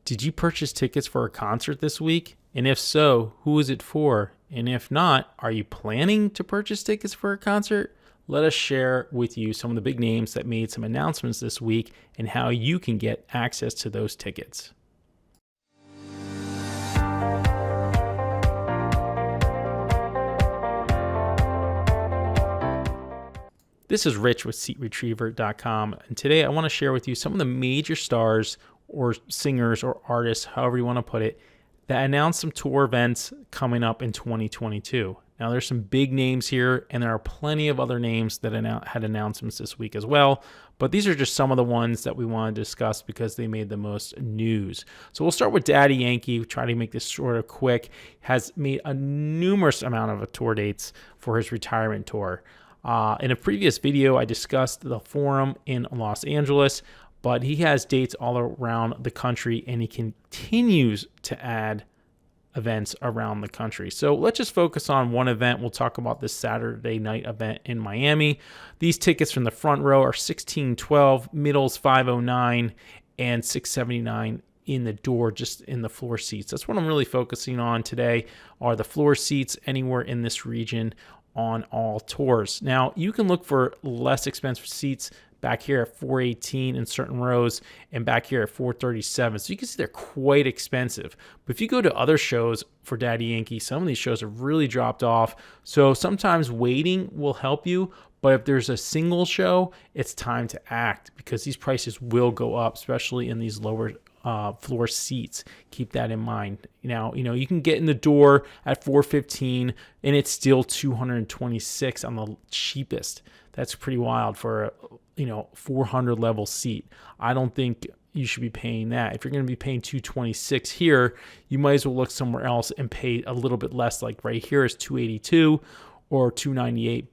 Did you purchase tickets for a concert this week? And if so, who is it for? And if not, are you planning to purchase tickets for a concert? Let us share with you some of the big names that made some announcements this week and how you can get access to those tickets. This is Rich with SeatRetriever.com, and today I want to share with you some of the major stars or singers or artists, however you want to put it, that announced some tour events coming up in 2022. Now, there's some big names here, and there are plenty of other names that had announcements this week as well, but these are just some of the ones that we want to discuss because they made the most news. So we'll start with Daddy Yankee. Try to make this sort of quick. Has made a numerous amount of tour dates for his retirement tour. In a previous video, I discussed the Forum in Los Angeles, but he has dates all around the country, and he continues to add events around the country. So let's just focus on one event. We'll talk about this Saturday night event in Miami. These tickets from the front row are $16.12, middle's $509, and $679 in the door, just in the floor seats. That's what I'm really focusing on today, are the floor seats anywhere in this region on all tours. Now, you can look for less expensive seats back here at $418 in certain rows and back here at $437. So you can see they're quite expensive. But if you go to other shows for Daddy Yankee, some of these shows have really dropped off. So sometimes waiting will help you. But if there's a single show, it's time to act because these prices will go up, especially in these lower floor seats. Keep that in mind. Now, you can get in the door at $415 and it's still $226 on the cheapest. That's pretty wild for a 400 level seat. I don't think you should be paying that. If you're going to be paying $226 here, you might as well look somewhere else and pay a little bit less. Like right here is $282 or $298.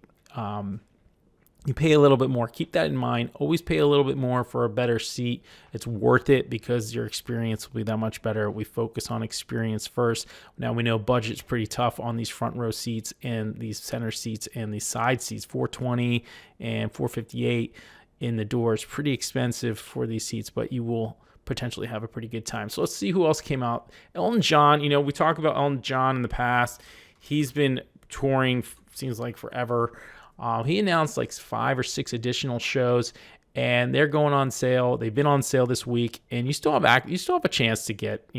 You pay a little bit more. Keep that in mind. Always pay a little bit more for a better seat. It's worth it because your experience will be that much better. We focus on experience first. Now we know budget's pretty tough on these front row seats and these center seats and these side seats. $420 and $458 in the door is pretty expensive for these seats, but you will potentially have a pretty good time. So let's see who else came out. Elton John. We talked about Elton John in the past. He's been touring, seems like forever. He announced like 5 or 6 additional shows, and they're going on sale. They've been on sale this week, and you still have a chance to get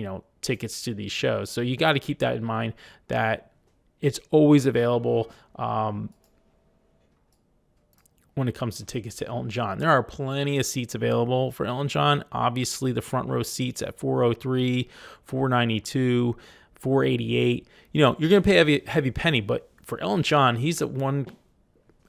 tickets to these shows. So you got to keep that in mind that it's always available when it comes to tickets to Elton John. There are plenty of seats available for Elton John. Obviously, the front row seats at $403, $492, $488. You're going to pay a heavy penny, but for Elton John, he's the one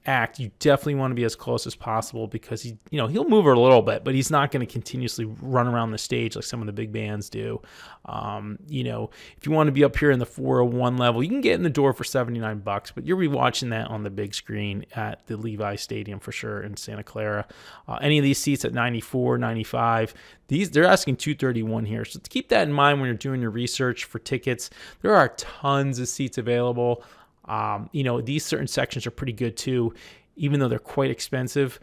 act you definitely want to be as close as possible because he'll move her a little bit, but he's not going to continuously run around the stage like some of the big bands do. If you want to be up here in the 401 level, you can get in the door for $79, but you'll be watching that on the big screen at the Levi Stadium for sure in Santa Clara. Any of these seats at 94, 95, they're asking $231 here. So keep that in mind when you're doing your research for tickets. There are tons of seats available. These certain sections are pretty good too, even though they're quite expensive.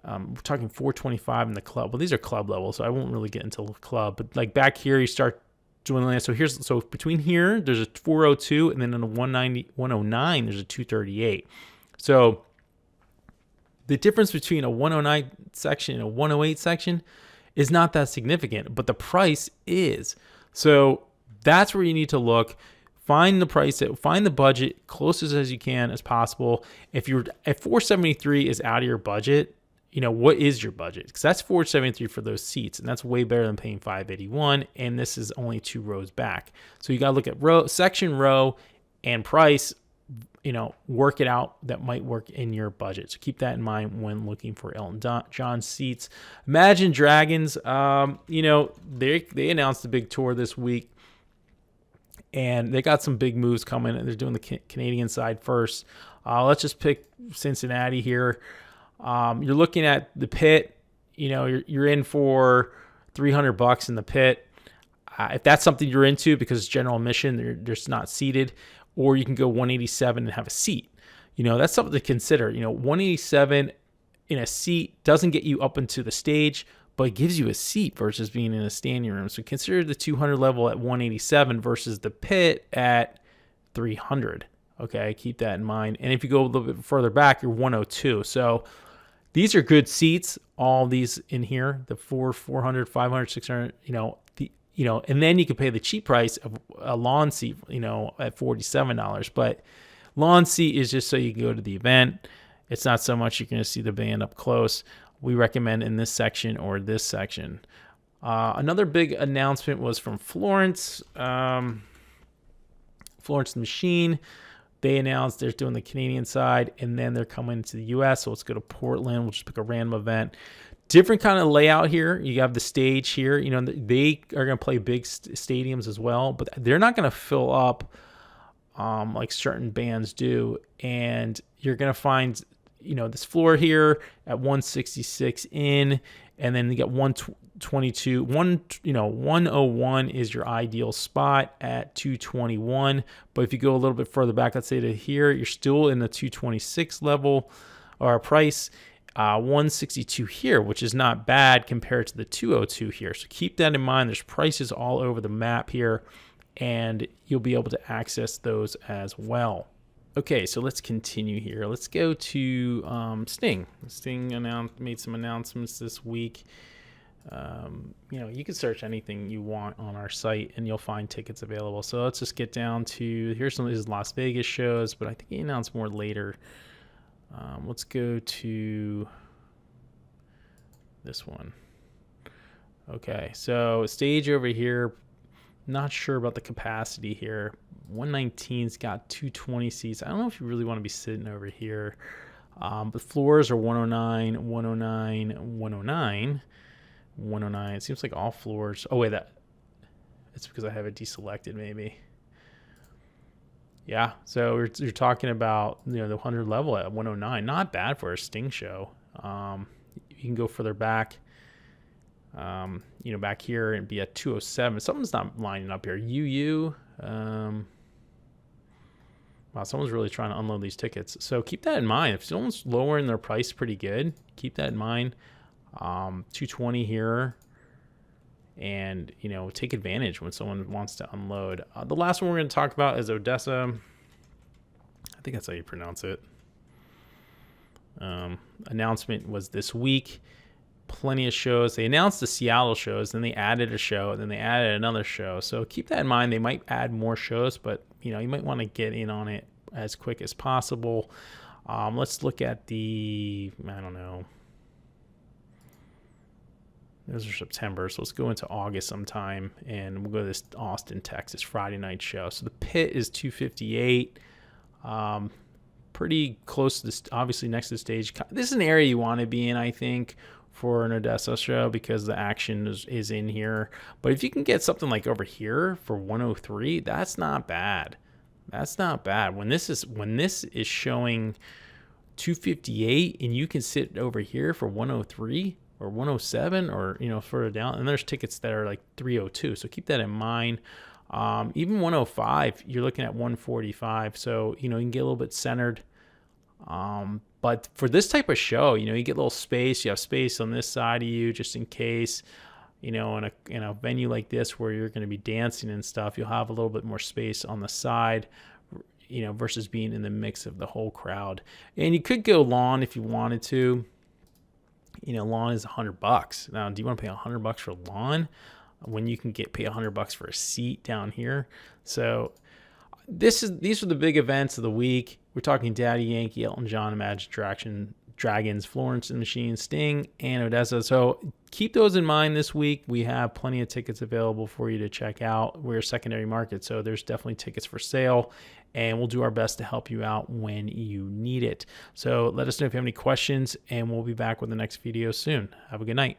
We're talking $425 in the club. Well, these are club level, so I won't really get into the club. But like back here, you start doing that. So between here, there's a 402, and then in the 109, there's a 238. So the difference between a 109 section and a 108 section is not that significant, but the price is. So that's where you need to look. Find the price, find the budget closest as you can as possible. If you're at $473 is out of your budget, what is your budget? Because that's $473 for those seats, and that's way better than paying $581. And this is only 2 rows back, so you got to look at section, row, and price. Work it out. That might work in your budget. So keep that in mind when looking for Elton John seats. Imagine Dragons. They announced a big tour this week. And they got some big moves coming. They're doing the Canadian side first. Let's just pick Cincinnati here. You're looking at the pit. You're in for $300 in the pit. If that's something you're into because it's general admission, they're just not seated. Or you can go $187 and have a seat. That's something to consider. $187 in a seat doesn't get you up into the stage, but it gives you a seat versus being in a standing room. So consider the 200 level at 187 versus the pit at 300. Okay, keep that in mind. And if you go a little bit further back, you're 102. So these are good seats, all these in here, the 400, 500, 600, and then you can pay the cheap price of a lawn seat, at $47. But lawn seat is just so you can go to the event. It's not so much you're going to see the band up close. We recommend in this section or this section. Another big announcement was from Florence. Florence the Machine. They announced they're doing the Canadian side, and then they're coming to the U.S. So let's go to Portland. We'll just pick a random event. Different kind of layout here. You have the stage here. They are going to play big stadiums as well, but they're not going to fill up like certain bands do. And you're going to find, this floor here at 166 in, and then you got 122, 101 is your ideal spot at 221. But if you go a little bit further back, let's say to here, you're still in the 226 level or price. 162 here, which is not bad compared to the 202 here. So keep that in mind. There's prices all over the map here, and you'll be able to access those as well. Okay, so let's continue here. Let's go to Sting. Sting made some announcements this week. You can search anything you want on our site and you'll find tickets available. So let's just get down to, here's some of his Las Vegas shows, but I think he announced more later. Let's go to this one. Okay, so stage over here, not sure about the capacity here. 119's got 220 seats. I don't know if you really want to be sitting over here. The floors are 109, 109, 109, 109. It seems like all floors. Oh, wait, it's because I have it deselected maybe. Yeah, so you're talking about the 100 level at 109. Not bad for a Sting show. You can go further back, back here and be at 207. Something's not lining up here. Wow, someone's really trying to unload these tickets. So keep that in mind. If someone's lowering their price pretty good, keep that in mind. 220 here. And, take advantage when someone wants to unload. The last one we're going to talk about is Odessa. I think that's how you pronounce it. Announcement was this week. Plenty of shows. They announced the Seattle shows, then they added a show, and then they added another show. So keep that in mind. They might add more shows, but, you might want to get in on it as quick as possible. Let's look at I don't know. Those are September, so let's go into August sometime, and we'll go to this Austin, Texas Friday night show. So the pit is 258, pretty close to this, obviously next to the stage. This is an area you want to be in, I think, for an Odessa show because the action is in here. But if you can get something like over here for 103, that's not bad. That's not bad. When this is showing 258 and you can sit over here for 103. Or 107 or, further down. And there's tickets that are like 302. So keep that in mind. Even 105, you're looking at 145. So, you can get a little bit centered. But for this type of show, you get a little space. You have space on this side of you just in case, in a venue like this where you're going to be dancing and stuff, you'll have a little bit more space on the side, versus being in the mix of the whole crowd. And you could go lawn if you wanted to. Lawn is $100. Now, do you want to pay $100 for lawn when you can pay $100 for a seat down here? So these are the big events of the week. We're talking Daddy Yankee, Elton John, Imagine Dragons, Florence and the Machine, Sting, and Odessa. So keep those in mind this week. We have plenty of tickets available for you to check out. We're a secondary market, so there's definitely tickets for sale, and we'll do our best to help you out when you need it. So let us know if you have any questions, and we'll be back with the next video soon. Have a good night.